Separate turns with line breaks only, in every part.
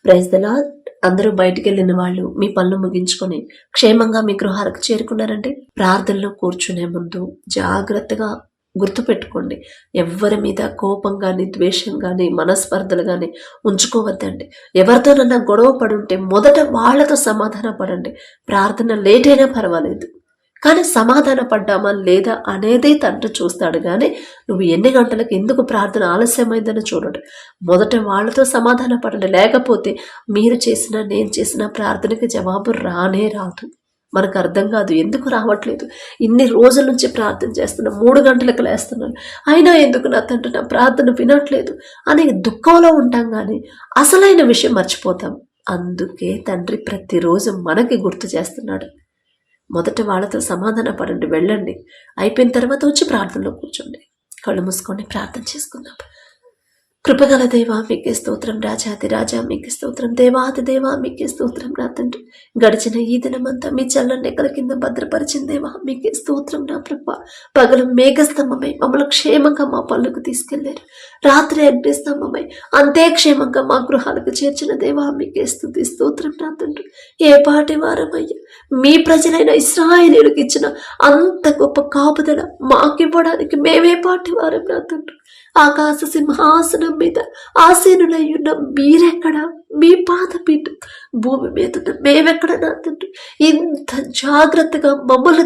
Praise the lord. అందరూ బయటికి వెళ్ళిన వాళ్ళు మీ పనులు ముగించుకొని క్షేమంగా మీ గృహాలకు చేరుకున్నారండి. ప్రార్థనలో కూర్చునే ముందు జాగ్రత్తగా గుర్తుపెట్టుకోండి, ఎవ్వరి మీద కోపం కానీ ద్వేషం కానీ మనస్పర్ధలు కానీ ఉంచుకోవద్దండి. ఎవరితోనన్నా గొడవ పడుంటే మొదట వాళ్ళతో సమాధాన పడండి. ప్రార్థన లేట్ అయినా పర్వాలేదు, కానీ సమాధాన పడ్డామా లేదా అనేదే తండ్రి చూస్తాడు. కానీ నువ్వు ఎన్ని గంటలకు ఎందుకు ప్రార్థన ఆలస్యమైందని చూడండి. మొదట వాళ్ళతో సమాధాన పడండి. లేకపోతే మీరు చేసిన నేను చేసిన ప్రార్థనకి జవాబు రానే రాదు. మనకు అర్థం కాదు ఎందుకు రావట్లేదు. ఇన్ని రోజుల నుంచి ప్రార్థన చేస్తున్నా, 3 గంటలకు లేస్తున్నాను, అయినా ఎందుకు నా తండ్రి నా ప్రార్థన వినట్లేదు అనే దుఃఖంలో ఉంటాం. కానీ అసలైన విషయం మర్చిపోతాం. అందుకే తండ్రి ప్రతిరోజు మనకి గుర్తు చేస్తున్నాడు. మొదట వాళ్ళతో సమాధాన పడండి, వెళ్ళండి. అయిపోయిన తర్వాత వచ్చి ప్రార్థనలో కూర్చోండి. కళ్ళు మూసుకొని ప్రార్థన చేసుకుందాం. కృపగల దేవా మీకే స్తోత్రం, రాజాది రాజా మీకే స్తోత్రం, దేవాది దేవా మీకే స్తోత్రం. నా తండ్రి గడిచిన ఈ దినమంతా మీ చల్లని ఎక్కల కింద భద్రపరిచిన దేవా మీకే స్తోత్రం. నా ప్రభ పగలు మేఘస్తంభమై మమ్మల్ని క్షేమంగా మా పనులకు తీసుకెళ్లారు. రాత్రి అగ్నిస్తంభమై అంతే క్షేమంగా మా గృహాలకు చేర్చిన దేవా మీకే స్తుతి స్తోత్రం. నా తండ్రి ఏ పాటి వారమయ్యా, మీ ప్రజలైన ఇశ్రాయేలీయులకు ఇచ్చిన అంత గొప్ప కాపుదల మాకివ్వడానికి మేమే పాటి వారం. నా తండ్రి ఆకాశ సింహాసనం మీద ఆసీనులయ్యున్న మీరెక్కడ, మీ పాదపీఠం భూమి మీద మేమెక్కడ. నా తండ్రి ఇంత జాగ్రత్తగా మమ్మల్ని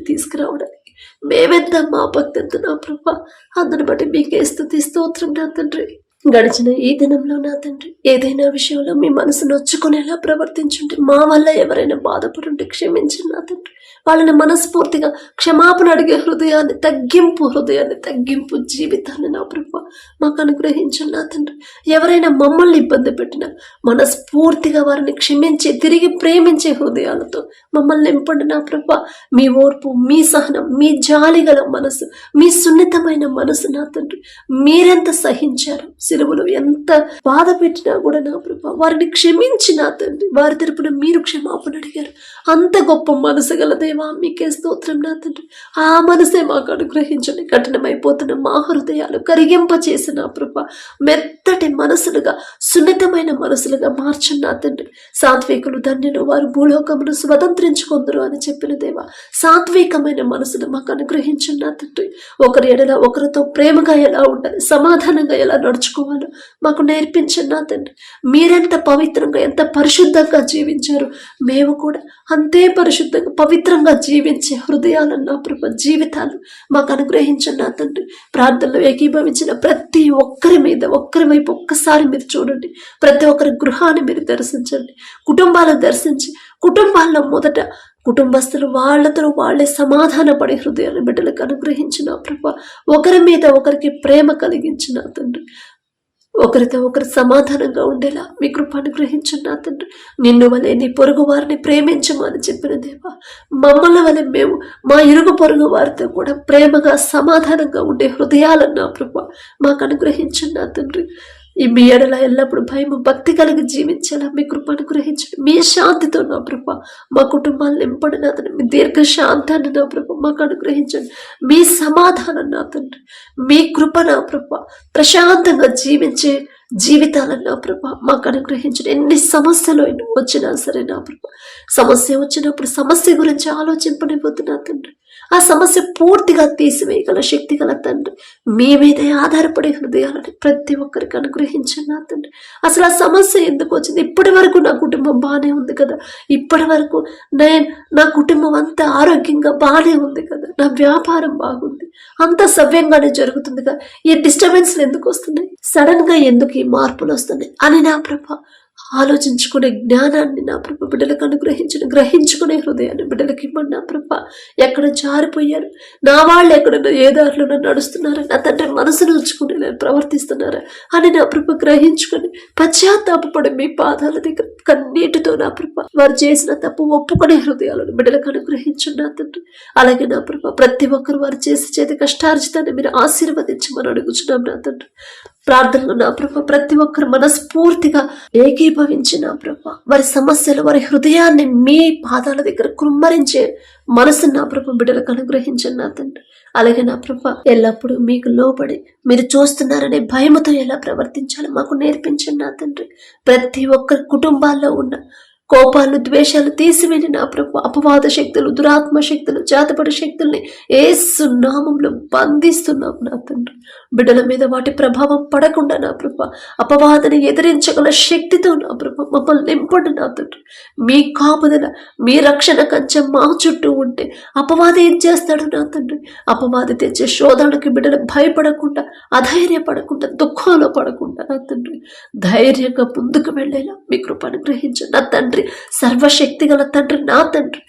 తీసుకురావడానికి మేమెంత, మా భక్తి ఎంత నా ప్రభా. అందుని బట్టి మీకే స్తుతి స్తోత్రం. నా తండ్రి గడిచిన ఈ దినంలో నా తండ్రి ఏదైనా విషయంలో మీ మనసు నొచ్చుకునేలా ప్రవర్తించుంటే, మా వల్ల ఎవరైనా బాధపడుంటే క్షమించండి. నా తండ్రి వాళ్ళని మనస్ఫూర్తిగా క్షమాపణ అడిగే హృదయాన్ని తగ్గింపు జీవితాన్ని నా ప్రభు మాకు అనుగ్రహించండి. నా తండ్రి ఎవరైనా మమ్మల్ని ఇబ్బంది పెట్టినా మనస్ఫూర్తిగా వారిని క్షమించి తిరిగి ప్రేమించే హృదయాలతో మమ్మల్ని నింపండి. నా ప్రభు మీ ఓర్పు, మీ సహనం, మీ జాలిగల మనసు, మీ సున్నితమైన మనసు. నా తండ్రి మీరెంత సహించారు, సిలువలో ఎంత బాధ పెట్టినా కూడా నా ప్రభు వారిని క్షమించి నా తండ్రి వారి తరపున మీరు క్షమాపణ అడిగారు. అంత గొప్ప మనసు గల దేవా మీకే స్తోత్రం. నా తండ్రి ఆ మనసే మాకు అనుగ్రహించండి. కఠినమైపోతున్న మా హృదయాలు కరిగింప చేసిన ప్రభ మెత్తటి మనసులుగా, సున్నితమైన మనసులుగా మార్చండి. నా తండ్రి సాత్వికులు ధన్యులు, వారు భూలోకమును స్వతంత్రించుకుందరు అని చెప్పిన దేవా సాత్వికమైన మనసులు మాకు అనుగ్రహించండి. నా తండ్రి ఒకరి ఎడల ఒకరితో ప్రేమగా ఎలా ఉండాలి, సమాధానంగా ఎలా నడుచుకోవాలో మాకు నేర్పించండి. నా తండ్రి మీరెంత పవిత్రంగా, ఎంత పరిశుద్ధంగా జీవించారు, మేము కూడా అంతే పరిశుద్ధంగా పవిత్రంగా జీవించే హృదయాలన్నా ప్రభు జీవితాలు మాకు అనుగ్రహించండి. నా తండ్రి ప్రార్థనలో ఏకీభవించిన ప్రతి ఒక్కరి మీద, ఒక్కరి వైపు ఒక్కసారి మీరు చూడండి. ప్రతి ఒక్కరి గృహాన్ని మీరు దర్శించండి, కుటుంబాలను దర్శించి కుటుంబాల్లో మొదట కుటుంబస్తులు వాళ్ళతో వాళ్ళే సమాధాన పడే హృదయాన్ని బిడ్డలకు అనుగ్రహించిన ప్రభు ఒకరి మీద ఒకరికి ప్రేమ కలిగించిన తండ్రి ఒకరితో ఒకరు సమాధానంగా ఉండేలా మీ కృప అనుగ్రహించండి. నా తండ్రి నిన్ను వలె నీ పొరుగు వారిని ప్రేమించమని చెప్పిన దేవా మమ్మల్ని వలె మేము మా ఇరుగు పొరుగు వారితో కూడా ప్రేమగా సమాధానంగా ఉండే హృదయాలను నా ప్రభు మాకు అనుగ్రహించండి. నా తండ్రి ఈ మీ ఎడల ఎల్లప్పుడు భయము భక్తి కలిగి జీవించేలా మీ కృప అనుగ్రహించండి. మీ శాంతితో నా ప్రభ మా కుటుంబాన్ని నింపండి. నా తండ్రి మీ దీర్ఘ శాంతాన్ని నా ప్రభ మాకు అనుగ్రహించండి. మీ సమాధానం నా తండ్రి, మీ కృప నా ప్రభ ప్రశాంతంగా జీవించే జీవితాలను నా ప్రభ మాకు అనుగ్రహించండి. ఎన్ని సమస్యలు వచ్చినా సరే నా ప్రభ సమస్య వచ్చినప్పుడు సమస్య గురించి ఆలోచింపనిపోతున్నా తండ్రి ఆ సమస్య పూర్తిగా తీసివేయగల శక్తి గల తండ్రి మీ మీదే ఆధారపడే హృదయాలని ప్రతి ఒక్కరికి అనుగ్రహించండి. నా తండ్రి అసలు ఆ సమస్య ఎందుకు వచ్చింది? ఇప్పటి వరకు నా కుటుంబం బాగానే ఉంది కదా, ఇప్పటి వరకు నా కుటుంబం అంతా ఆరోగ్యంగా బాగానే ఉంది కదా, నా వ్యాపారం బాగుంది, అంతా సవ్యంగానే జరుగుతుంది కదా, ఈ డిస్టర్బెన్స్లు ఎందుకు వస్తున్నాయి, సడన్ గా ఎందుకు ఈ మార్పులు వస్తున్నాయి అని నా ప్రభ ఆలోచించుకునే జ్ఞానాన్ని నా ప్రభ బిడ్డలకు అనుగ్రహించండి. గ్రహించుకునే హృదయాన్ని బిడ్డలకి ఇవ్వండి. నా ప్రభ ఎక్కడ జారిపోయారు, నా వాళ్ళు ఎక్కడ ఏ దారిలో నడుస్తున్నారా, నా తండ్రి మనసును ఉంచుకుని ప్రవర్తిస్తున్నారా అని నా ప్రభ గ్రహించుకొని పశ్చాత్తాపడి మీ పాదాల దగ్గర కన్నీటితో నా ప్రభ వారు చేసిన తప్పు ఒప్పుకునే హృదయాలను బిడ్డలకు అనుగ్రహించండి. నా తండ్రి అలాగే నా ప్రభ ప్రతి ఒక్కరు వారు చేతి కష్టార్జితాన్ని మీరు ఆశీర్వదించమని అడుగుచున్నాం. నా తండ్రి ప్రార్థనలు నా ప్రభ ప్రతి ఒక్కరు మనస్ఫూర్తిగా ఏకీభవించి నా ప్రభ వారి సమస్యలు, వారి హృదయాన్ని మీ పాదాల దగ్గర కుమ్మరించే మనసు నా ప్రభ బిడ్డలకు అనుగ్రహించండి. నా తండ్రి అలాగే నా ప్రభా ఎల్లప్పుడూ మీకు లోబడి మీరు చూస్తున్నారనే భయముతో ఎలా ప్రవర్తించాలో మాకు నేర్పించండి నా తండ్రి. ప్రతి ఒక్కరి కుటుంబాల్లో ఉన్న కోపాలు ద్వేషాలు తీసివేని నా ప్రభు, అపవాద శక్తులు, దురాత్మ శక్తులు, జాతపడి శక్తుల్ని యేసు నామంలో బంధిస్తున్నాం నా తండ్రి. బిడ్డల మీద వాటి ప్రభావం పడకుండా నా ప్రభు, అపవాదని ఎదిరించగల శక్తితో నా ప్రభు మమ్మల్ని నింపండి నా తండ్రి. మీ కాపుదల, మీ రక్షణ కంచె మా చుట్టూ ఉంటే అపవాది ఏం చేస్తాడు నా తండ్రి? అపవాది తెచ్చే శోధనకి బిడ్డలు భయపడకుండా, అధైర్యపడకుండా, దుఃఖంలో పడకుండా నా తండ్రి ధైర్యంగా ముందుకు వెళ్ళేలా మీ కృపను గ్రహించండి నా తండ్రి. సర్వశక్తి గల తండ్రి నా తండ్రి,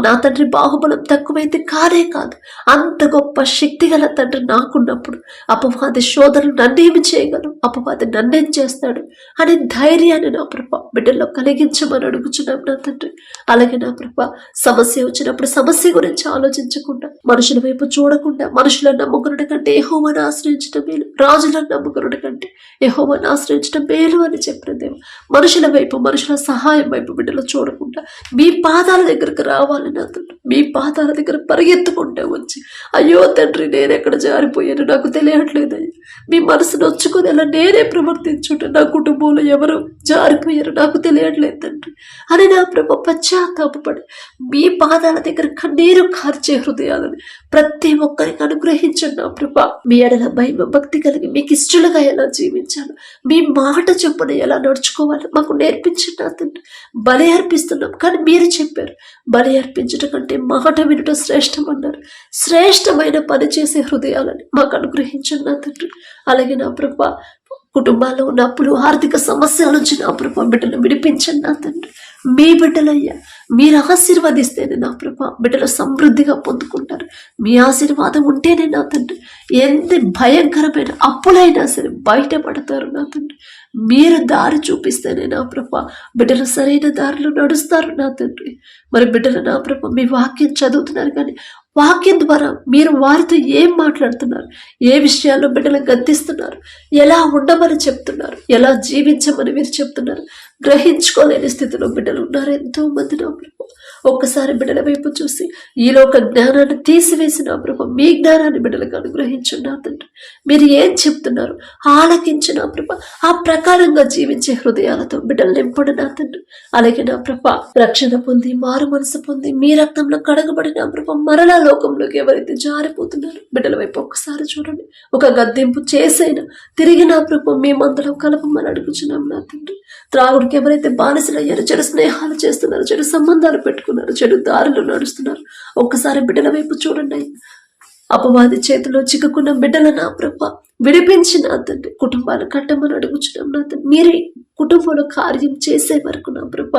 నా తండ్రి బాహుబలం తక్కువైతే కాదే కాదు, అంత గొప్ప శక్తి గల తండ్రి నాకున్నప్పుడు అపవాది శోధనలు నన్నేమి చేయగలరు, అపవాది నన్నేం చేస్తాడు అనే ధైర్యాన్ని నా ప్రభ బిడ్డల్లో కలిగించమని అడుగుచున్నాం నా తండ్రి. అలాగే నా ప్రభ సమస్య వచ్చినప్పుడు సమస్య గురించి ఆలోచించకుండా, మనుషుల వైపు చూడకుండా, మనుషులను నమ్ముకున్నట కంటే యెహోవాను ఆశ్రయించడం మేలు, రాజులను నమ్ముకున్నట కంటే యెహోవాను ఆశ్రయించడం మేలు అని చెప్పిన దేవ. మనుషుల వైపు, మనుషుల సహాయం వైపు బిడ్డలు చూడకుండా మీ పాదాల దగ్గరకు రావాలి నా తండ్రి. మీ పాదాల దగ్గర పరిగెత్తుకుంటే వచ్చి, అయ్యో తండ్రి నేను ఎక్కడ జారిపోయాను నాకు తెలియట్లేదయ్యా, మీ మనసు నొచ్చుకొని అలా నేనే ప్రవర్తించుంటే నా కుటుంబంలో ఎవరు జారిపోయారు నాకు తెలియట్లేదు తండ్రి అని నా ప్రభు పశ్చాత్తాపడి మీ పాదాల దగ్గర కన్నీరు కార్చే హృదయాలని ప్రతి ఒక్కరికి అనుగ్రహించండి నా ప్రభా. మీ ఎడల భయం భక్తి కలిగి మీకు ఇష్టలుగా ఎలా జీవించాలో, మీ మాట చొప్పున ఎలా నడుచుకోవాలో మాకు నేర్పించండి నా తండ్రి. బలి అర్పిస్తున్నాం కానీ మీరు చెప్పారు బలి అర్పించడం కంటే మాట వినటం శ్రేష్టం అన్నారు. శ్రేష్టమైన పని చేసే హృదయాలని మాకు అనుగ్రహించండి నా తండ్రి. అలాగే నా ప్రభా కుటుంబాల్లో ఉన్న అప్పులు, ఆర్థిక సమస్యల నుంచి నా ప్రభా బిడ్డలు విడిపించండి నా తండ్రి. మీ బిడ్డలయ్యా మీరు ఆశీర్వదిస్తేనే నా ప్రభా బిడ్డలు సమృద్ధిగా పొందుకుంటారు. మీ ఆశీర్వాదం ఉంటేనే నా తండ్రి ఎంత భయంకరమైన అప్పులైనా సరే బయటపడతారు నా తండ్రి. మీరు దారి చూపిస్తేనే నా ప్రభా బిడ్డలు సరైన దారిలో నడుస్తారు నా తండ్రి. మరి బిడ్డలు నా ప్రభా మీ వాక్యం చదువుతున్నారు కానీ వాక్యం ద్వారా మీరు వారితో ఏం మాట్లాడుతున్నారు, ఏ విషయాల్లో బిడ్డలు గద్దిస్తున్నారు, ఎలా ఉండమని చెప్తున్నారు, ఎలా జీవించమని మీరు చెప్తున్నారు గ్రహించుకోలేని స్థితిలో బిడ్డలు ఉన్నారు ఎంతో మంది నా ప్రభు. ఒక్కసారి బిడ్డల వైపు చూసి ఈలోక జ్ఞానాన్ని తీసివేసి నా ప్రభు మీ జ్ఞానాన్ని బిడ్డలకు అనుగ్రహించండి నా తండ్రి. మీరు ఏం చెప్తున్నారు ఆలకించి నా ప్రభు ఆ ప్రకారంగా జీవించే హృదయాలతో బిడ్డలు నింపడు నా తండ్రి. అలాగే నా ప్రభు రక్షణ పొంది మారు మనసు పొంది మీ రక్తంలో కడగబడి నా ప్రభు మరలా లోకంలోకి ఎవరైతే జారిపోతున్నారు బిడ్డల వైపు ఒక్కసారి చూడండి. ఒక గద్దెంపు చేసైనా తిరిగి నా ప్రభు మీ మందరం కలపమని అడుగుచున్నాం నా తండ్రి. త్రాగుడికి ఎవరైతే బానిసలయ్యారో, చెడు స్నేహాలు చేస్తున్నారు, చెడు సంబంధాలు పెట్టుకున్నారు, చెడు దారిలో నడుస్తున్నారు, ఒక్కసారి బిడ్డల వైపు చూడండి. అపవాది చేతిలో చిక్కుకున్న బిడ్డల నా ప్రభ విడిపించి నా తండ్రి కుటుంబాలు కట్టమని అడుగుచున్నాం నా తండ్రి. మీరే కుటుంబంలో కార్యం చేసే వరకు నా ప్రభ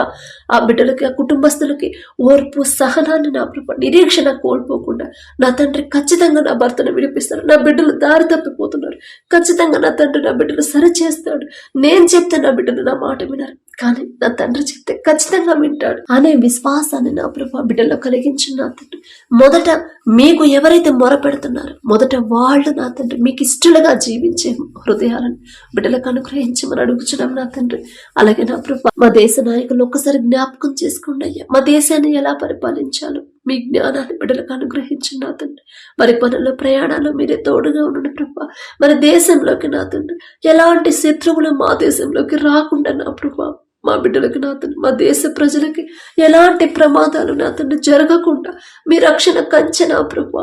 ఆ బిడ్డలకి, ఆ కుటుంబస్తులకి ఓర్పు సహనాన్ని నా ప్రభ నిరీక్షణ కోల్పోకుండా నా తండ్రి ఖచ్చితంగా నా భర్తను విడిపిస్తాడు. నా బిడ్డలు దారి తప్పిపోతున్నారు, ఖచ్చితంగా నా తండ్రి నా బిడ్డలు సరి చేస్తాడు. నేను చెప్తే నా బిడ్డలు నా మాట వినరు కానీ నా తండ్రి చెప్తే ఖచ్చితంగా వింటాడు అనే విశ్వాసాన్ని నా ప్రభ బిడ్డల్లో కలిగించిన నా తండ్రి. మొదట మీకు ఎవరైతే మొరపెడుతున్నారో మొదట వాళ్ళు నా తండ్రి మీకు ఇష్టలుగా జీవించే హృదయాలను బిడ్డలకు అనుగ్రహించమని అడుగుచున్నాం నా తండ్రి. అలాగే నా ప్రభ మా దేశ నాయకులు ఒక్కసారి జ్ఞాపకం చేసుకోండి అయ్యా, మా దేశాన్ని ఎలా పరిపాలించాలో మీ జ్ఞానాన్ని బిడ్డలకు అనుగ్రహించండి నా తండ్రి. మరి పనుల్లో ప్రయాణాల్లో మీరే తోడుగా ఉండండి ప్రభా. మరి దేశంలోకి నా తండ్రి ఎలాంటి శత్రువులు మా దేశంలోకి రాకుండా నా ప్రభా మా బిడ్డలకి నా తండ్రి, మా దేశ ప్రజలకి ఎలాంటి ప్రమాదాలు నా తండ్రి జరగకుండా మీ రక్షణ కంచె నా ప్రభా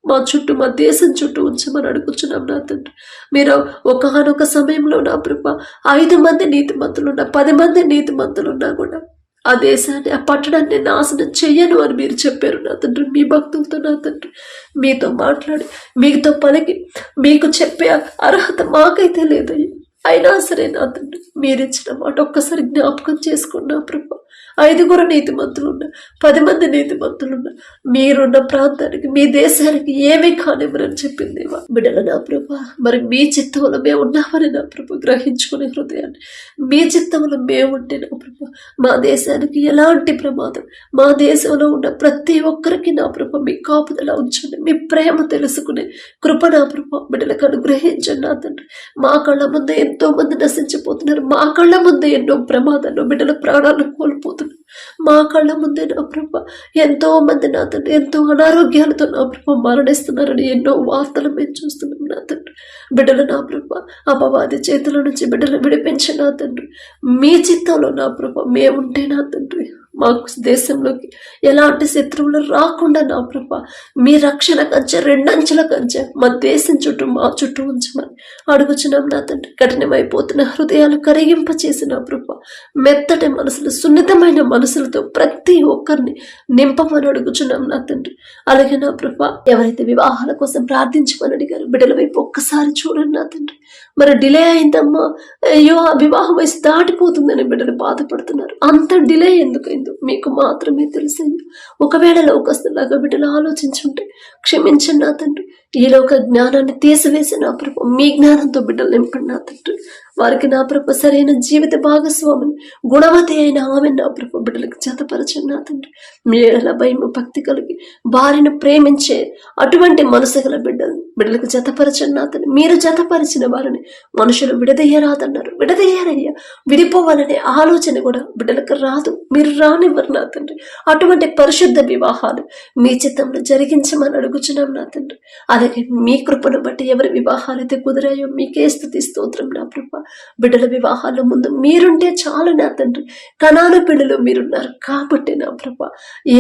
మా చుట్టూ, మా దేశం చుట్టూ ఉంచమని అడుగుచున్నాం నా తండ్రి. మీరు ఒకనొక సమయంలో నా ప్రభా 5 మంది నీతిమంతులున్నా, 10 మంది నీతిమంతులున్నా కూడా ఆ దేశాన్ని, ఆ పట్టణాన్ని నాశనం చెయ్యను అని మీరు చెప్పారు నా తండ్రి. మీ భక్తులతో నా తండ్రి మీతో మాట్లాడి మీతో పలికి మీకు చెప్పే అర్హత మాకైతే లేదయ్యా. అయినా సరే నా తండ్రి మీరిచ్చిన మాట ఒక్కసారి జ్ఞాపకం చేసుకున్నా ప్రభా. 5 నీతిమంతులున్నా, 10 మంది నీతిమంతులున్నా మీరున్న ప్రాంతానికి, మీ దేశానికి ఏమీ కానివ్వరని చెప్పిందేవా బిడ్డల నా ప్రభా. మరి మీ చిత్తంలో మేము ఉన్నామని నా ప్రభు గ్రహించుకునే హృదయాన్ని, మీ చిత్తంలో మేము ఉంటే నా ప్రభా మా దేశానికి ఎలాంటి ప్రమాదం, మా దేశంలో ఉన్న ప్రతి ఒక్కరికి నా ప్రభా మీ కాపుదల ఉంచండి. మీ ప్రేమ తెలుసుకునే కృప నా ప్రభా బిడ్డలకు అనుగ్రహించండి నా తండ్రి. మా కళ్ళ ముందే ఎంతో మంది నశించిపోతున్నారు, మా కళ్ళ ముందే ఎన్నో ప్రమాదాలు బిడ్డల ప్రాణాలను కోల్పోతున్నారు. మా కళ్ళ ముందే నా ప్రభ ఎంతో మంది నా తండ్రి ఎంతో అనారోగ్యాలతో నా ప్రభ మరణిస్తున్నారని ఎన్నో వార్తలు మేము చూస్తున్నాం నా తండ్రి. బిడ్డలు నా ప్రభ అపవాది చేతుల నుంచి బిడ్డలు విడిపించి నా తండ్రి మీ చిత్తంలో నా ప్రభ మేముంటే నా తండ్రి మాకు దేశంలోకి ఎలాంటి శత్రువులు రాకుండా నా ప్రభ మీ రక్షణ కంచె రెండంచెల కంచె మా దేశం చుట్టూ మా చుట్టూ ఉంచమని అడుగుచున్నాం నా తండ్రి. కఠినమైపోతున్న హృదయాలు కరిగింప చేసిన ప్రభ మెత్తటి మనసులు సున్నితమైన మనసులతో ప్రతి ఒక్కరిని నింపమని అడుగుచున్నాం నా తండ్రి. అలాగే నా ప్రభ ఎవరైతే వివాహాల కోసం ప్రార్థించమని అడిగారు బిడ్డల వైపు ఒక్కసారి చూడండి నా తండ్రి. మరి డిలే అయిందమ్మా, అయ్యో ఆ వివాహం వయసు దాటిపోతుందని బిడ్డలు బాధపడుతున్నారు. అంత డిలే ఎందుకైందో మీకు మాత్రమే తెలుసు. ఒకవేళ లోకస్తులాగా బిడ్డలు ఆలోచించుంటే క్షమించండి నా తండ్రి. ఈ లోక జ్ఞానాన్ని తీసివేసి నా ప్రభు మీ జ్ఞానంతో బిడ్డలు నింపండి నా తండ్రి. వారికి నా ప్రభు సరైన జీవిత భాగస్వామిని గుణవతి అయిన ఆమె నా ప్రభు బిడ్డలకు జతపరచండి నా తండ్రి. మేడల భయం భక్తి కలిగి వారిని ప్రేమించే అటువంటి మనసు గల బిడ్డలకు జతపరచండి నా తండ్రి. మీరు జతపరిచిన వారిని మనుషులు విడదయ్యరాదన్నారు. విడదయ్యారయ్యా. విడిపోవాలనే ఆలోచన కూడా బిడ్డలకు రాదు. మీరు రానివ్వరు నా తండ్రి. అటువంటి పరిశుద్ధ వివాహాలు మీ చిత్తంలో జరిగించమని అడుగుచున్నాం నా తండ్రి. అలాగే మీ కృపను బట్టి ఎవరి వివాహాలైతే కుదిరాయో మీకే స్తుతి స్తోత్రం నా ప్రభ. బిడ్డల వివాహాల ముందు మీరుంటే చాలు నా తండ్రి. కనాను పిల్లలు మీరున్నారు కాబట్టి నా ప్రభ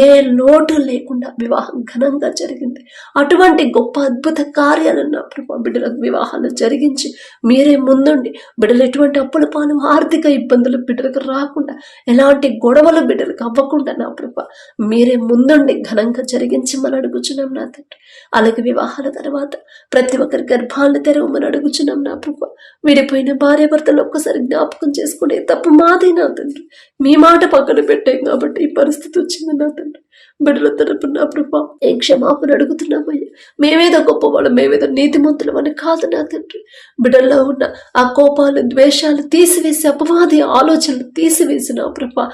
ఏ లోటు లేకుండా వివాహం ఘనంగా జరిగింది. అటువంటి గొప్ప అద్భుత కార్యాలను నా ప్రభ బిడ్డల వివాహాలు జరిగించి మీరే ముందుండి బిడ్డలు ఎటువంటి అప్పుల పాలు ఆర్థిక ఇబ్బందులు బిడ్డలకు రాకుండా ఎలాంటి గొడవలు బిడ్డలకు అవ్వకుండా నా ప్రభ మీరే ముందుండి ఘనంగా జరిగించమని అడుగుచున్నాం నా తండ్రి. అలాగే వివాహాల తర్వాత ప్రతి ఒక్కరి గర్భాలను తెరవమని అడుగుచున్నాం నా ప్రభ. విడిపోయిన భార్య భర్తలు ఒక్కసారి జ్ఞాపకం చేసుకునే తప్పు మాదే నా తండ్రి. మీ మాట పక్కన పెట్టాం కాబట్టి ఈ పరిస్థితి వచ్చింది నా తండ్రి. బిడ్డల తరపున నా ప్రభ ఏ క్షమాపణ అడుగుతున్నామయ్యా. మేమేదో గొప్పవాళ్ళం, మేమేదో నీతిమంతులం అని కాదు నా తండ్రి. బిడ్డల్లో ఉన్న ఆ కోపాలు ద్వేషాలు తీసివేసి అపవాది ఆలోచనలు తీసివేసి నా ప్రభ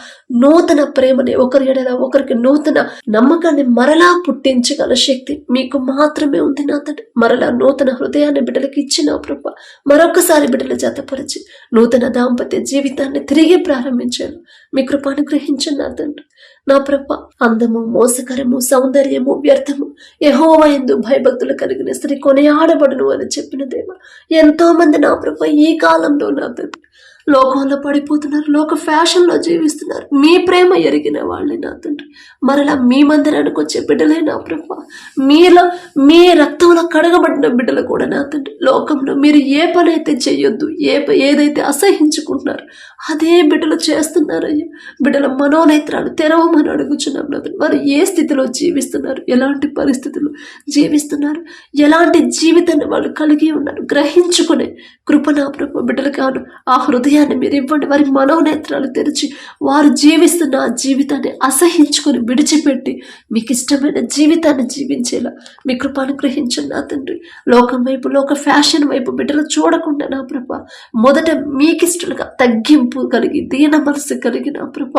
నూతన ప్రేమని ఒకరి ఎడల ఒకరికి నూతన నమ్మకాన్ని మరలా పుట్టించగల శక్తి మీకు మాత్రమే ఉంది నా తండ్రి. మరలా నూతన హృదయాన్ని బిడ్డలకి ఇచ్చిన ప్రభ మరొకసారి బిడ్డల జతపరిచి నూతన దాంపత్య జీవితాన్ని తిరిగి ప్రారంభించాను. మీ కృపను గ్రహించండి నా తండ్రి. నా ప్రభ అందము మోసకరము సౌందర్యము వ్యర్థము యెహోవా యందు భయభక్తులు కలిగిన స్త్రీ కొనియాడబడును అని చెప్పిన దేవ ఎంతో మంది నా ప్రభ ఈ కాలంలో నా తండ్రి లోకంలో పడిపోతున్నారు. లోక ఫ్యాషన్లో జీవిస్తున్నారు. మీ ప్రేమ ఎరిగిన వాళ్ళే నా తండ్రి. మరలా మీ మందిరానికి వచ్చే బిడ్డలే నా ప్రభ మీలో మీ రక్తంలో కడగబడిన బిడ్డలు కూడా నా తండ్రి. లోకంలో మీరు ఏ పని అయితే చెయ్యొద్దు, ఏదైతే అసహించుకుంటున్నారు అదే బిడ్డలు చేస్తున్నారయ్యా. బిడ్డల మనోనేత్రాలు తెరవమని అడుగుచున్నాం నా తండ్రి. వారు ఏ స్థితిలో జీవిస్తున్నారు, ఎలాంటి పరిస్థితుల్లో జీవిస్తున్నారు, ఎలాంటి జీవితాన్ని వాళ్ళు కలిగి ఉన్నారు గ్రహించుకునే కృప నా ప్రభ బిడ్డలు కాను. ఆ హృదయాన్ని మీరు ఇవ్వండి. వారి మనోనేత్రాలు తెరిచి వారు జీవిస్తున్న ఆ జీవితాన్ని అసహించుకొని విడిచిపెట్టి మీకు ఇష్టమైన జీవితాన్ని జీవించేలా మీ కృపను గ్రహించండి నా తండ్రి. లోకం వైపు లోక ఫ్యాషన్ వైపు బిడ్డలు చూడకుండా నా ప్రభ మొదట మీకిష్టలుగా తగ్గింపు కలిగి దీన మనసు కలిగి నా ప్రభ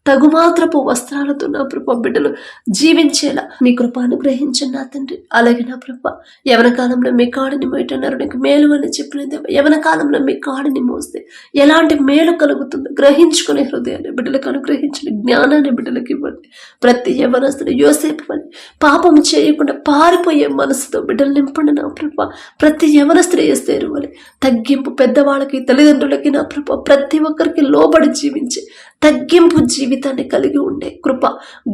తగుమాత్రపు వస్త్రాలతో నా ప్రభ బిడ్డలు జీవించేలా మీ కృపను గ్రహించండి నా తండ్రి. అలాగే నా ప్రభ యవన కాలంలో మీ కాడిని మోయటన్నారు నీకు మేలు అని చెప్పినది. యవన కాలంలో మీ కాడిని మోస్తే ఎలాంటి మేలు కలుగుతుందో గ్రహించుకునే హృదయాన్ని బిడ్డలకు అనుగ్రహించిన జ్ఞానాన్ని బిడ్డలకు ఇవ్వండి. ప్రతి యవనస్తుడు యోసేపు అని పాపం చేయకుండా పారిపోయే మనసుతో బిడ్డలు నింపండి నా ప్రభ. ప్రతి యవనస్తుడు యేసేరు వలె తగ్గింపు పెద్దవాళ్ళకి తల్లిదండ్రులకి నా ప్రభ ప్రతి ఒక్కరికి లోబడి జీవించి తగ్గింపు జీవితాన్ని కలిగి ఉండే కృప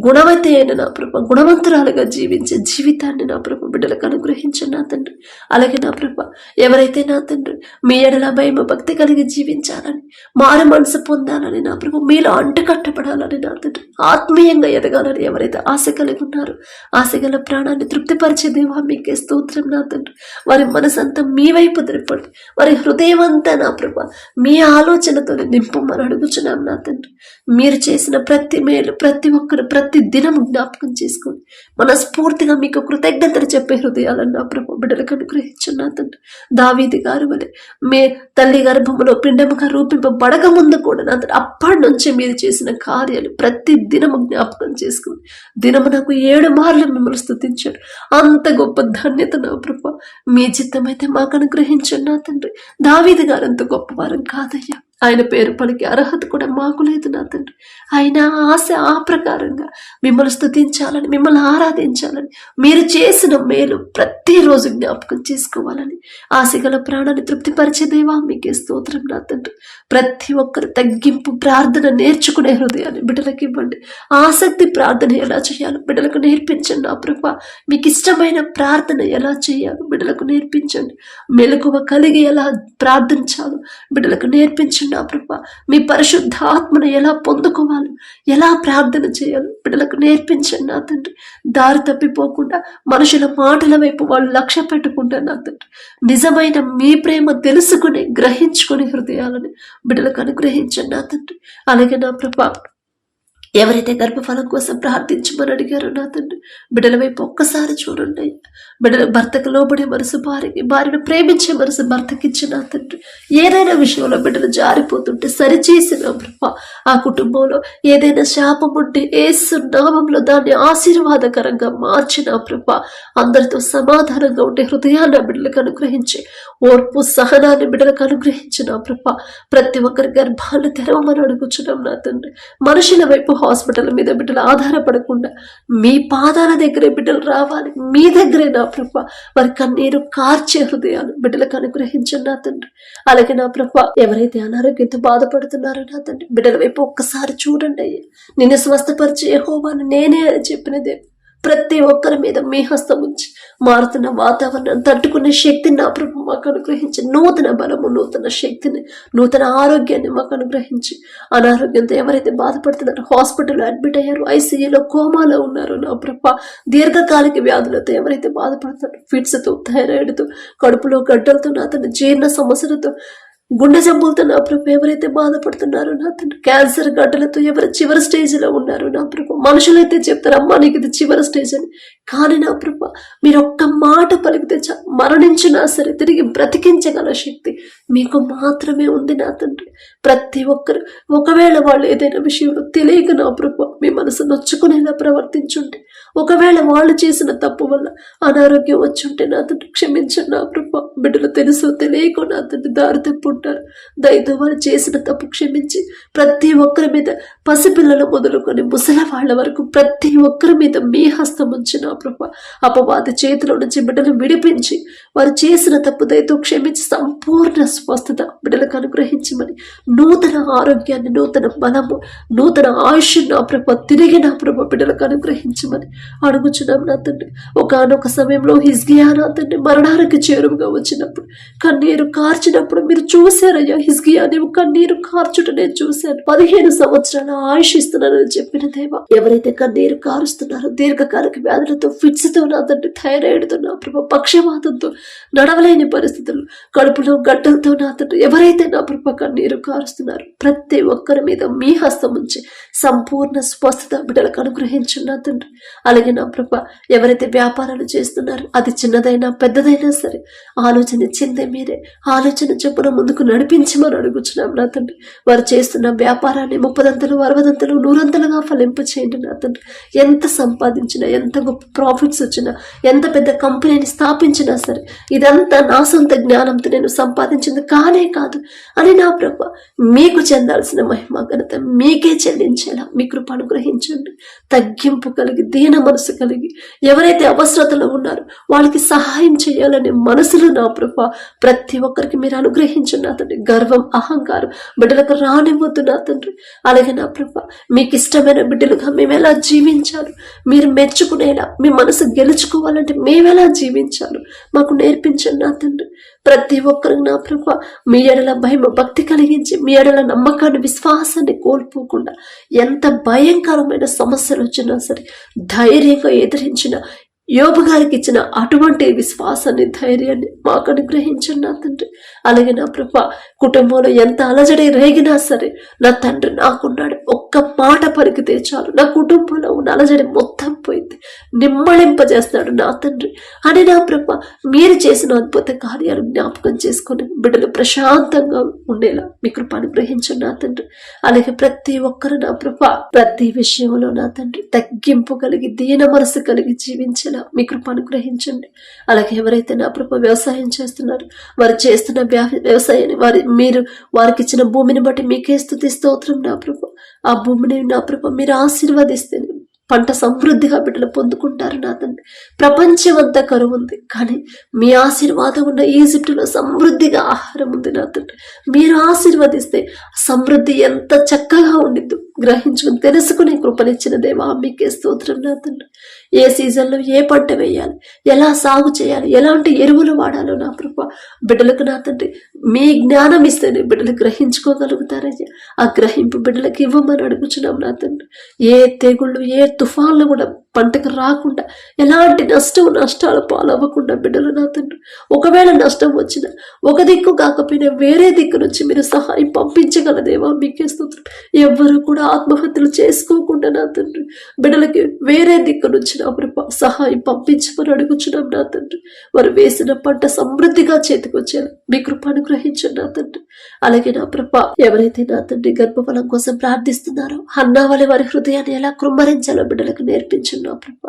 గుణవతి అయిన నా ప్రభ గుణవంతురాలుగా జీవించే జీవితాన్ని నా ప్రభ బిడ్డలకు అనుగ్రహించండి నా తండ్రి. అలాగే నా ప్రభ ఎవరైతే నా తండ్రి మీ ఎడల భయం భక్తి కలిగి జీవించాలని మారు మనసు పొందాలని నా ప్రభు మీలో అంటుకట్టబడాలని నా తండ్రి ఆత్మీయంగా ఎదగాలని ఎవరైతే ఆశ కలిగి ఉన్నారో ఆశగల ప్రాణాన్ని తృప్తిపరిచే దేవా మీకే స్తోత్రం నా తండ్రి. వారి మనసంతా మీ వైపు తిరపండి. వారి హృదయం అంతా నా ప్రభ మీ ఆలోచనతో నింపమని అడుగుచున్నాం నా తండ్రి. మీరు చేసిన ప్రతి మేలు ప్రతి ఒక్కరు ప్రతి దినం జ్ఞాపకం చేసుకోండి. మనస్ఫూర్తిగా మీకు కృతజ్ఞతలు చెప్పే హృదయాలను నా ప్రభు బిడ్డలకు అనుగ్రహించు నా తండ్రి. దావీదు గారు వలె మే తల్లి గర్భములో పిండముగా రూపింపబడక ముందు కూడా నా తండ్రి అప్పటి నుంచి మీరు చేసిన కార్యాలు ప్రతి దినము జ్ఞాపకం చేసుకుని దినము నాకు 7 మార్లు మిమ్మల్ని స్తుతించాడు. అంత గొప్ప ధన్యత నా ప్రభు మీ చిత్తమైతే మాకు అనుగ్రహించండి నా తండ్రి. దావీదు గారు అంత గొప్పవారం కాదయ్యా. ఆయన పేరు పలికే అర్హత కూడా మాకు లేదు నా తండ్రి. ఆయన ఆశ ఆ ప్రకారంగా మిమ్మల్ని స్తుతించాలని, మిమ్మల్ని ఆరాధించాలని, మీరు చేసిన మేలు ప్రతిరోజు జ్ఞాపకం చేసుకోవాలని ఆశగల ప్రాణాన్ని తృప్తిపరిచే దేవా మీకే స్తోత్రం నా తండ్రి. ప్రతి ఒక్కరు తగ్గింపు ప్రార్థన నేర్చుకునే హృదయాన్ని బిడ్డలకు ఇవ్వండి. ఆసక్తి ప్రార్థన ఎలా చేయాలో బిడ్డలకు నేర్పించండి నా ప్రభా. మీకు ఇష్టమైన ప్రార్థన ఎలా చేయాలో బిడ్డలకు నేర్పించండి. మెలకువ కలిగి ఎలా ప్రార్థించాలో బిడ్డలకు నేర్పించండి నా ప్రభా. మీ పరిశుద్ధ ఆత్మను ఎలా పొందుకోవాలో, ఎలా ప్రార్థన చేయాలో బిడ్డలకు నేర్పించండి నా తండ్రి. దారి తప్పిపోకుండా మనుషుల మాటల వైపు వాళ్ళు లక్ష్య పెట్టుకుంటా నా తండ్రి. నిజమైన మీ ప్రేమ తెలుసుకుని గ్రహించుకునే హృదయాలని బిడ్డలకు అనుగ్రహించండి నా తండ్రి. అలాగే నా ప్రభా, ఎవరైతే గర్భఫలం కోసం ప్రార్థించమని అడిగారో నా తండ్రి, బిడ్డల వైపు ఒక్కసారి చూడండి. బిడ్డల భర్తకు లోబడే మనసు భార్యకి, భార్యను ప్రేమించే మనసు భర్తకి ఇచ్చిన తండ్రి. ఏదైనా విషయంలో బిడ్డలు జారిపోతుంటే సరిచేసిన ప్రభా, ఆ కుటుంబంలో ఏదైనా శాపం ఉంటే యేసు నామంలో దాన్ని ఆశీర్వాదకరంగా మార్చిన ప్రభా, అందరితో సమాధానంగా ఉండే హృదయాన్ని బిడ్డలకు అనుగ్రహించి, ఓర్పు సహనాన్ని బిడ్డలకు అనుగ్రహించిన ప్రభా. ప్రతి ఒక్కరి గర్భాన్ని తెరవమని అడుగుచున్నాం నా తండ్రి. మనుషుల వైపు హాస్పిటల్ మీద బిడ్డలు ఆధారపడకుండా మీ పాదాల దగ్గరే బిడ్డలు రావాలి. మీ దగ్గరే నా ప్రభా వారి కన్నీరు కార్చే హృదయాలు బిడ్డలకు అనుగ్రహించండి నా తండ్రి. అలాగే నా ప్రభా, ఎవరైతే అనారోగ్యంతో బాధపడుతున్నారో నా తండ్రి, బిడ్డల వైపు ఒక్కసారి చూడండి అయ్యా. నిన్ను స్వస్థపరిచే యెహోవాను నేనే అని చెప్పినదే. ప్రతి ఒక్కరి మీద మీ హస్తం ఉంచి మారుతున్న వాతావరణాన్ని తట్టుకునే శక్తిని నా ప్రభు మాకు అనుగ్రహించి, నూతన బలము, నూతన శక్తిని, నూతన ఆరోగ్యాన్ని మాకు అనుగ్రహించి, అనారోగ్యంతో ఎవరైతే బాధపడుతున్నారో, హాస్పిటల్లో అడ్మిట్ అయ్యారు, ఐసీయూలో కోమాలో ఉన్నారు నా ప్రభు, దీర్ఘకాలిక వ్యాధులతో ఎవరైతే బాధపడుతున్నారో, ఫిట్స్తో, థైరాయిడ్తో, కడుపులో గడ్డలతో, నా తన జీర్ణ సమస్యలతో, గుండె జబ్బులతో నా ప్రభు ఎవరైతే బాధపడుతున్నారో నా తండ్రి, క్యాన్సర్ గడ్డలతో ఎవరు చివరి స్టేజ్లో ఉన్నారు నా ప్రభు. మనుషులైతే చెప్తారు అమ్మా నీకు ఇది చివరి స్టేజ్ అని, కానీ నా ప్రభు మీరు ఒక్క మాట పలికితే మరణించినా సరే తిరిగి బ్రతికించగల శక్తి మీకు మాత్రమే ఉంది నా తండ్రి. ప్రతి ఒక్కరు ఒకవేళ వాళ్ళు ఏదైనా విషయంలో తెలియక నా ప్రభు మీ మనసు నొచ్చుకునేలా ప్రవర్తించుంటే, ఒకవేళ వాళ్ళు చేసిన తప్పు వల్ల అనారోగ్యం వచ్చుంటే నా తండ్రి క్షమించండి నా ప్రభు. బిడ్డలు తెలుసో తెలియకో నా తండ్రి దారి తప్పుంటారు. దయతో వారు చేసిన తప్పు క్షమించి, ప్రతి ఒక్కరి మీద, పసిపిల్లలు మొదలుకొని ముసలి వాళ్ళ వరకు ప్రతి ఒక్కరి మీద మీ హస్తం ఉంచి నా ప్రభు అపవాది చేతిలో నుంచి బిడ్డలు విడిపించి, వారు చేసిన తప్పు దయతో క్షమించి సంపూర్ణ స్వస్థత బిడ్డలకు అనుగ్రహించమని, నూతన ఆరోగ్యాన్ని, నూతన బలము, నూతన ఆయుష్ నా ప్రభు తిరిగి నా ప్రభు బిడ్డలకు అనుగ్రహించమని అడుగుచున్నాం నా తండ్రి. ఒకానొక సమయంలో హిజ్కియా నా తండ్రి మరణానికి చేరువుగా వచ్చినప్పుడు, కన్నీరు కార్చినప్పుడు మీరు చూశారయ్యా. హిజ్కియా నీవు కన్నీరు కార్చుట నేను చూశాను, 15 సంవత్సరాల ఆయుష్ ఇస్తున్నానని చెప్పిన దేవా. ఎవరైతే కన్నీరు కారుస్తున్నారో, దీర్ఘకాలిక వ్యాధులతో, ఫిట్స్ తో నా తండ్రి, థైరాయిడ్ తో నా ప్రభు, పక్షవాతంతో, నడవలేని పరిస్థితులు, కడుపులో గడ్డలతో నా తండ్రి ఎవరైతే నా ప్రభు కన్నీరు కారుస్తున్నారు, ప్రతి ఒక్కరి మీద మీ హస్తం ఉంచి సంపూర్ణ స్వస్థత బిడ్డలకు అనుగ్రహించండి నా తండ్రి. అలాగే నా ప్రభు ఎవరైతే వ్యాపారాలు చేస్తున్నారో, అది చిన్నదైనా పెద్దదైనా సరే, ఆలోచన ఇచ్చిందే మీరే, ఆలోచన చెప్పున ముందుకు నడిపించమని అడుగుచున్నాం నా తండ్రి. వారు చేస్తున్న వ్యాపారాన్ని 30 60 100 ఫలింపు చేయండి నా తండ్రి. ఎంత సంపాదించినా, ఎంత గొప్ప ప్రాఫిట్స్ వచ్చినా, ఎంత పెద్ద కంపెనీని స్థాపించినా సరే, ఇదంతా నా సొంత జ్ఞానంతో నేను సంపాదించింది కానే కాదు అని నా ప్రభు మీకు చెందాల్సిన మహిమ ఘనత మీకే చెల్లించేలా మీ కృప అనుగ్రహించండి. తగ్గింపు కలిగి, దీన మనసు కలిగి, ఎవరైతే అవసరతలో ఉన్నారో వాళ్ళకి సహాయం చేయాలనే మనసులో నా ప్రభు ప్రతి ఒక్కరికి మీరు అనుగ్రహించండి నా తండ్రి. గర్వం, అహంకారం బిడ్డలకు రానివ్వద్దు నా తండ్రి. అలాగే నా ప్రభు మీకు ఇష్టమైన బిడ్డలుగా మేము ఎలా జీవించాలి, మీరు మెచ్చుకునేలా, మీ మనసు గెలుచుకోవాలంటే మేమెలా జీవించాలి మాకు నేర్పించండి నా తండ్రి. ప్రతి ఒక్కరికి నా ప్రభు మీ ఎడల భయం, భక్తి కలిగించి, మీ ఎడల నమ్మకాన్ని, విశ్వాసాన్ని కోల్పోకుండా, ఎంత భయంకరమైన సమస్యలు వచ్చినా సరే ధైర్యంగా ఎదిరించిన యోబు గారికి ఇచ్చిన అటువంటి విశ్వాసాన్ని, ధైర్యాన్ని మాకు అనుగ్రహించండి నా తండ్రి. అలాగే నా ప్రభు కుటుంబంలో ఎంత అలజడి రేగినా సరే నా తండ్రి నాకున్నాడు. ఒక్క మాట పలికితే చాలు, నా కుటుంబంలో ఉన్న అలజడి మొత్తం పోయింది, నిమ్మళింపజేస్తాడు నా తండ్రి అని నా ప్రభ మీరు చేసిన అద్భుత కార్యాలు జ్ఞాపకం చేసుకొని బిడ్డలు ప్రశాంతంగా ఉండేలా మీ కృప అనుగ్రహించండి నా తండ్రి. అలాగే ప్రతి ఒక్కరు నా ప్రభ ప్రతి విషయంలో నా తండ్రి తగ్గింపు కలిగి దీన మనసు కలిగి జీవించేలా మీ కృప అనుగ్రహించండి. అలాగే ఎవరైతే నా ప్రభ వ్యవసాయం చేస్తున్నారు, వారు చేస్తున్న వ్యవసాయాన్ని వారికి ఇచ్చిన భూమిని బట్టి మీకే స్తుతి స్తోత్రం నా ప్రభ. ఆ భూమిని నా ప్రభ మీరు ఆశీర్వదిస్తే పంట సమృద్ధిగా బిడ్డలు పొందుకుంటారు నా తండ్రి. ప్రపంచం అంతా కరువు ఉంది, కానీ మీ ఆశీర్వాదం ఉన్న ఈజిప్టులో సమృద్ధిగా ఆహారం ఉంది నా తండ్రి. మీరు ఆశీర్వదిస్తే సమృద్ధి ఎంత చక్కగా ఉండిద్దు గ్రహించుకుని తెలుసుకుని కృపనిచ్చిన దేవా మీకే స్తోత్రం నా తండ్రి. ఏ సీజన్లో ఏ పంట వేయాలి, ఎలా సాగు చేయాలి, ఎలాంటి ఎరువులు వాడాలో నా ప్రభ బిడ్డలకు నా తండ్రి మీ జ్ఞానం ఇస్తేనే బిడ్డలు గ్రహించుకోగలుగుతారయ్యా. ఆ గ్రహింపు బిడ్డలకు ఇవ్వమని అడుగుచున్నాం నా తండ్రి. ఏ తెగుళ్ళు ఏ తుఫాన్లు కూడా పంటకు రాకుండా, ఎలాంటి నష్టాలు పాలవ్వకుండా బిడ్డలు నా తండ్రి ఒకవేళ నష్టం వచ్చినా ఒక దిక్కు కాకపోయినా వేరే దిక్కు నుంచి మీరు సహాయం పంపించగలదేవా మీకే స్తోత్రం. ఎవ్వరూ కూడా ఆత్మహత్యలు చేసుకోకుండా నా తండ్రి బిడ్డలకి వేరే దిక్కు నుంచి నా ప్రభ సహాయం పంపించమని అడుగుచున్నాం నా తండ్రి. వారు వేసిన పంట సమృద్ధిగా చేతికొచ్చేలా మీ కృప అనుగ్రహించండి నా తండ్రి. అలాగే నా ప్రభ ఎవరైతే నా తండ్రి గర్భఫలం కోసం ప్రార్థిస్తున్నారో హన్నా వలె వారి హృదయాన్ని ఎలా కృమ్మరించాలో బిడ్డలకు నేర్పించండి నా ప్రభ.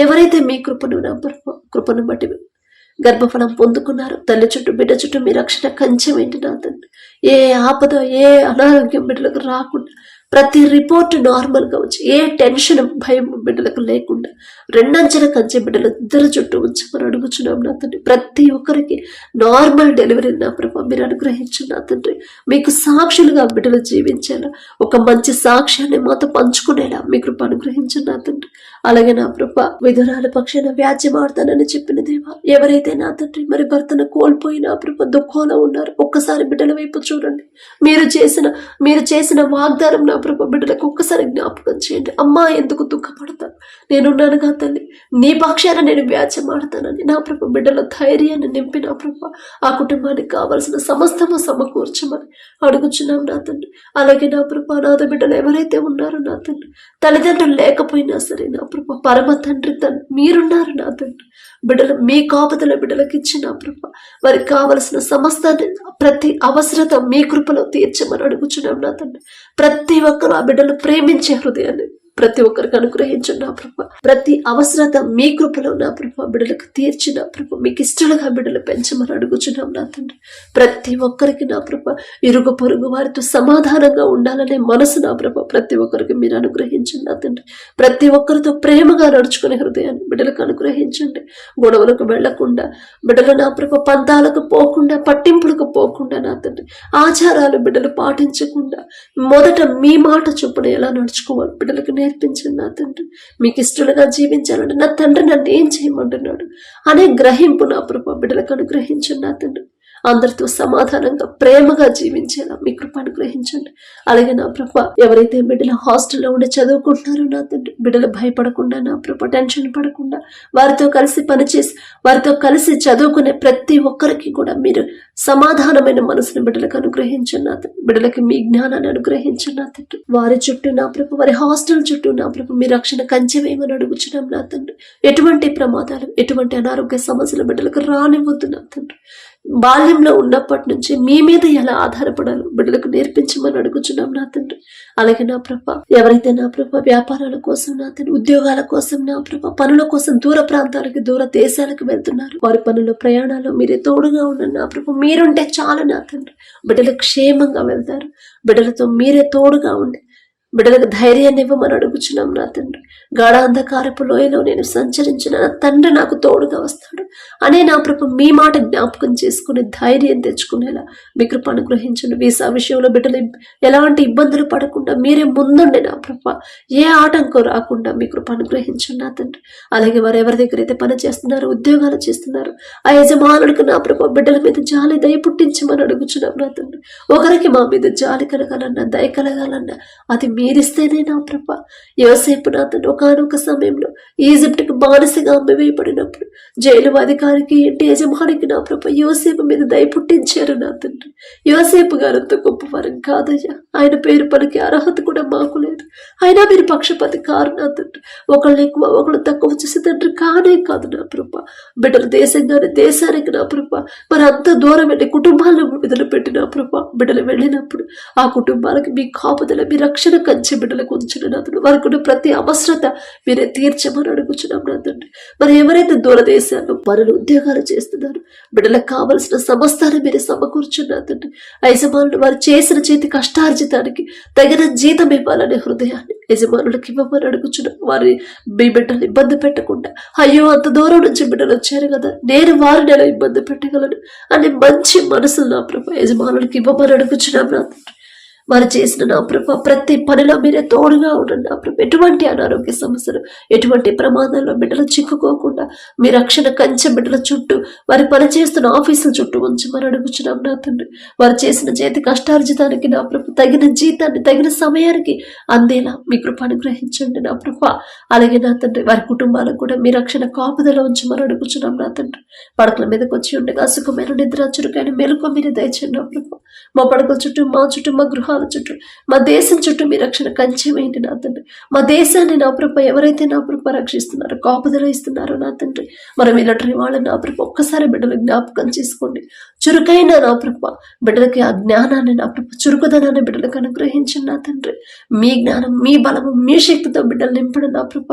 ఎవరైతే మీ కృపను బట్టి గర్భఫలం పొందుకున్నారో తల్లి చుట్టూ బిడ్డ చుట్టూ మీ రక్షణ కంచెం ఏంటి నా తండ్రి. ఏ ఆపద ఏ అనారోగ్యం బిడ్డలకు రాకుండా, ప్రతి రిపోర్ట్ నార్మల్గా వచ్చి ఏ టెన్షన్ భయం బిడ్డలకు లేకుండా రెండంచెల కంచె బిడ్డలు ఇద్దరు చుట్టూ ఉంచమని అడుగుచున్నాం నా తండ్రి. ప్రతి ఒక్కరికి నార్మల్ డెలివరీ నా ప్రభ మీరు అనుగ్రహించండి నా తండ్రి. మీకు సాక్షులుగా బిడ్డలు జీవించేలా, ఒక మంచి సాక్ష్యాన్ని మాతో పంచుకునేలా మీ కృప అనుగ్రహించండి నా తండ్రి. అలాగే నా ప్రభ విధురాల పక్షాన వ్యాజ్యం ఆడతానని చెప్పిన దేవా, ఎవరైతే నా తండ్రి మరి భర్తను కోల్పోయి నా ప్రభ దుఃఖంలో ఉన్నారు, ఒక్కసారి బిడ్డల వైపు చూడండి. మీరు చేసిన వాగ్దానం నా ప్రభ బిడ్డలకు ఒక్కసారి జ్ఞాపకం చేయండి. అమ్మా ఎందుకు దుఃఖపడతాను, నేనున్నానుగా తల్లి, నీ పక్షాన నేను వ్యాజ్యం ఆడతానని నా ప్రభ బిడ్డల ధైర్యాన్ని నింపి నా ప్రభ ఆ కుటుంబానికి కావాల్సిన సమస్తము సమకూర్చమని అడుగుచున్నాం నా తండ్రి. అలాగే నా ప్రభ అనాథ బిడ్డలు ఎవరైతే ఉన్నారో నా తండ్రి, తల్లిదండ్రులు లేకపోయినా సరే నా ప్రభ పరమ తండ్రి మీరున్నారు నా తండ్రి. బిడ్డలు మీ కాపుదల బిడ్డలకు ఇచ్చి నా ప్రభ వారికి కావలసిన సమస్తాన్ని ప్రతి అవసరత మీ కృపలో తీర్చమని అడుగుచున్నాం నా తండ్రి. ప్రతి ఒక్కరు ఆ బిడ్డలు ప్రేమించే హృదయాన్ని ప్రతి ఒక్కరికి అనుగ్రహించండి నా ప్రభ. ప్రతి అవసరత మీ కృపలో నా ప్రభ బిడ్డలకు తీర్చి నా ప్రభ మీకు ఇష్టలుగా బిడ్డలు పెంచమని అడుగుచున్నాం నా తండ్రి. ప్రతి ఒక్కరికి నా ప్రభ ఇరుగు పొరుగు వారితో సమాధానంగా ఉండాలనే మనసు నా ప్రభ ప్రతి ఒక్కరికి మీరు అనుగ్రహించండి నా తండ్రి. ప్రతి ఒక్కరితో ప్రేమగా నడుచుకునే హృదయాన్ని బిడ్డలకు అనుగ్రహించండి. గొడవలకు వెళ్లకుండా బిడ్డలు నా ప్రభ పంతాలకు పోకుండా, పట్టింపులకు పోకుండా నా తండ్రి ఆచారాలు బిడ్డలు పాటించకుండా మొదట మీ మాట చొప్పున ఎలా నడుచుకోవాలి బిడ్డలకు నేర్పించండి నా తండ్రి. మీకు ఇష్టలుగా జీవించాలంటే నా తండ్రి నన్ను ఏం చేయమంటున్నాడు అనే గ్రహింపు నా ప్రభ బిడ్డలకు అనుగ్రహించండి నా తండ్రి. అందరితో సమాధానంగా ప్రేమగా జీవించేలా మీ కృప అనుగ్రహించండి. అలాగే నా ప్రభ ఎవరైతే బిడ్డల హాస్టల్లో ఉండి చదువుకుంటున్నారో నా తండ్రి బిడ్డలు భయపడకుండా నా ప్రభ టెన్షన్ పడకుండా వారితో కలిసి పనిచేసి వారితో కలిసి చదువుకునే ప్రతి ఒక్కరికి కూడా మీరు సమాధానమైన మనసును బిడ్డలకు అనుగ్రహించండి నా తండ్రి. బిడ్డలకి మీ జ్ఞానాన్ని అనుగ్రహించండి నా తండ్రి. వారి చుట్టూ నా ప్రభ వారి హాస్టల్ చుట్టూ నా ప్రభ మీ రక్షణ కంచెవేమని అడుగుచున్నాం నా తండ్రి. ఎటువంటి ప్రమాదాలు ఎటువంటి అనారోగ్య సమస్యలు బిడ్డలకు రానివ్వద్దు నా తండ్రి. బాల్యంలో ఉన్నప్పటి నుంచి మీ మీద ఎలా ఆధారపడాలో బిడ్డలకు నేర్పించమని అడుగుచున్నాం నా తండ్రి. అలాగే నా ప్రభ ఎవరైతే నా ప్రభ వ్యాపారాల కోసం నా తండ్రి ఉద్యోగాల కోసం నా ప్రభ పనుల కోసం దూర ప్రాంతాలకి దూర దేశాలకు వెళ్తున్నారు, వారి పనుల ప్రయాణాలు మీరే తోడుగా ఉన్న నా ప్రభ మీరుంటే చాలు నా తండ్రి. బిడ్డలు క్షేమంగా వెళ్తారు. బిడ్డలతో మీరే తోడుగా ఉండి బిడ్డలకు ధైర్యాన్ని ఇవ్వమని అడుగుచున్నాం నా తండ్రి. గాఢాంధకారపు లోయలో నేను సంచరించిన నా తండ్రి నాకు తోడుగా వస్తాడు అనే నా ప్రభ మీ మాట జ్ఞాపకం చేసుకుని ధైర్యం తెచ్చుకునేలా మీ కృప అనుగ్రహించండి. వీసా విషయంలో బిడ్డలు ఎలాంటి ఇబ్బందులు పడకుండా మీరే ముందుండి నా ప్రభ ఏ ఆటంకం రాకుండా మీ కృప అనుగ్రహించండి నా తండ్రి. అలాగే వారు ఎవరి దగ్గర అయితే పని చేస్తున్నారో ఉద్యోగాలు చేస్తున్నారు ఆ యజమానుడికి నా ప్రభ బిడ్డల మీద జాలి దయ పుట్టించమని అడుగుచున్నాం నా తండ్రి. ఒకరికి మా మీద జాలి కలగాలన్నా దయ కలగాలన్నా అది మీ మీరిస్తేనే నా ప్రభ. యోసేపు నా తండ్రి ఒకానొక సమయంలో ఈజిప్ట్కి బానిసగా అమ్మివేయబడినప్పుడు జైలు అధికారికి ఇంటి యజమానికి నా ప్రభ యోసేపు మీద దయ పుట్టించారు నా తండ్రి. యోసేపు గారంత గొప్పవారం కాదయ్యా. ఆయన పేరు పలికే అర్హత కూడా మాకు లేదు. అయినా మీరు పక్షపాతి కారు నా తండ్రి. ఒకళ్ళు ఎక్కువ ఒకళ్ళు తక్కువ చేసే తండ్రి కానే కాదు నా ప్రభ. బిడ్డలు దేశంగానే దేశానికి నా ప్రభ మరి అంత దూరం వెళ్ళి కుటుంబాలను వదిలిపెట్టి నా ప్రభ బిడ్డలు వెళ్ళినప్పుడు ఆ కుటుంబాలకు మీ కాపుదల మీ రక్షణ కంచి బిడ్డలకు ఉంచిన నా తండ్రి. వారికి ఉన్న ప్రతి అవసరత మీరే తీర్చమని అడుగుచున్నాం నా తండ్రి. మరి ఎవరైతే దూరదేశాల్లో పనులు ఉద్యోగాలు చేస్తున్నారు బిడ్డలకు కావలసిన సమస్తాన్ని మీరే సమకూర్చున్నా తండ్రి. యజమానులు వారు చేసిన చేతి కష్టార్జితానికి తగిన జీతం ఇవ్వాలనే హృదయాన్ని యజమానులకు ఇవ్వమని అడుగుచున్నాం. వారి మీ బిడ్డలు ఇబ్బంది పెట్టకుండా అయ్యో అంత దూరం నుంచి బిడ్డలు వచ్చారు కదా నేను వారిని ఎలా ఇబ్బంది పెట్టగలను అని మంచి మనసులు నా ప్రభ యజమానులకు ఇవ్వమని అడుగుచున్నాం నా తండ్రి. వారు చేసిన నా ప్రభ ప్రతి పనిలో మీరే తోడుగా ఉండండి నా ప్రభ. ఎటువంటి అనారోగ్య సమస్యలు ఎటువంటి ప్రమాదాల్లో బిడ్డలు చిక్కుకోకుండా మీ రక్షణ కంచె బిడ్డల చుట్టూ వారి పని చేస్తున్న ఆఫీసుల చుట్టూ ఉంచి మరి అడుగుచున్నాం నా తండ్రి. వారు చేసిన చేతి కష్టార్జితానికి నా ప్రభ తగిన జీతాన్ని తగిన సమయానికి అందేలా మీ కృప అనుగ్రహించండి నా ప్రభ. అలాగే నా తండ్రి వారి కుటుంబాలకు కూడా మీ రక్షణ కాపుదల ఉంచి మరి అడుగుచున్నాం నా తండ్రి. పడకల మీదకి వచ్చి ఉండగా సుఖమైన నిద్ర చురుకైన మెలకు మీరే దయచేయండి నా ప్రభ. మా పడకల చుట్టూ మా గృహాల చుట్టూ మా దేశం చుట్టూ మీ రక్షణ కంచె వేయండి నా తండ్రి. మా దేశాన్ని నా ప్రభ ఎవరైతే నా ప్రభ రక్షిస్తున్నారో కాపుదల ఇస్తున్నారో నా తండ్రి మన మిలిటరీ వాళ్ళని నా ప్రభ ఒక్కసారి బిడ్డలు జ్ఞాపకం చేసుకోండి. చురుకైన నా ప్రభ బిడ్డలకి ఆ జ్ఞానాన్ని నా ప్రభ చురుకుదనాన్ని బిడ్డలకు అనుగ్రహించండి నా తండ్రి. మీ జ్ఞానం మీ బలము మీ శక్తితో బిడ్డలు నింపడం నా ప్రభ.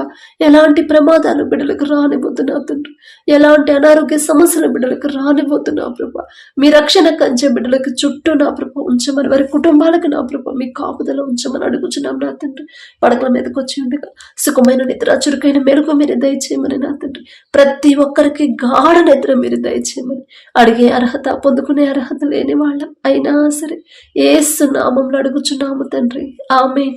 ఎలాంటి ప్రమాదాలు బిడ్డలకు రానివద్దు నా తండ్రి. ఎలాంటి అనారోగ్య సమస్యలు బిడ్డలకు రానివద్దు నా ప్రభ. మీ రక్షణ కంచె బిడ్డలకు చుట్టూ నా ప్రభ ఉంచమని వారి కుటుంబాలకు నా ప్రభ మీ కాపుదల ఉంచమని అడుగుచున్నాం నా తండ్రి. పడకల మీదకి వచ్చి ఉండగా సుఖమైన నిద్ర చురుకైన మెలకు మీరు దయచేయమని నా తండ్రి. ప్రతి ఒక్కరికి గాఢ నిద్ర మీరు దయచేయమని అడిగే అర్హత పొందుకునే అర్హత లేని వాళ్ళం అయినా సరే యేసు నామములో అడుగుచున్నాము తండ్రి. ఆమేన్.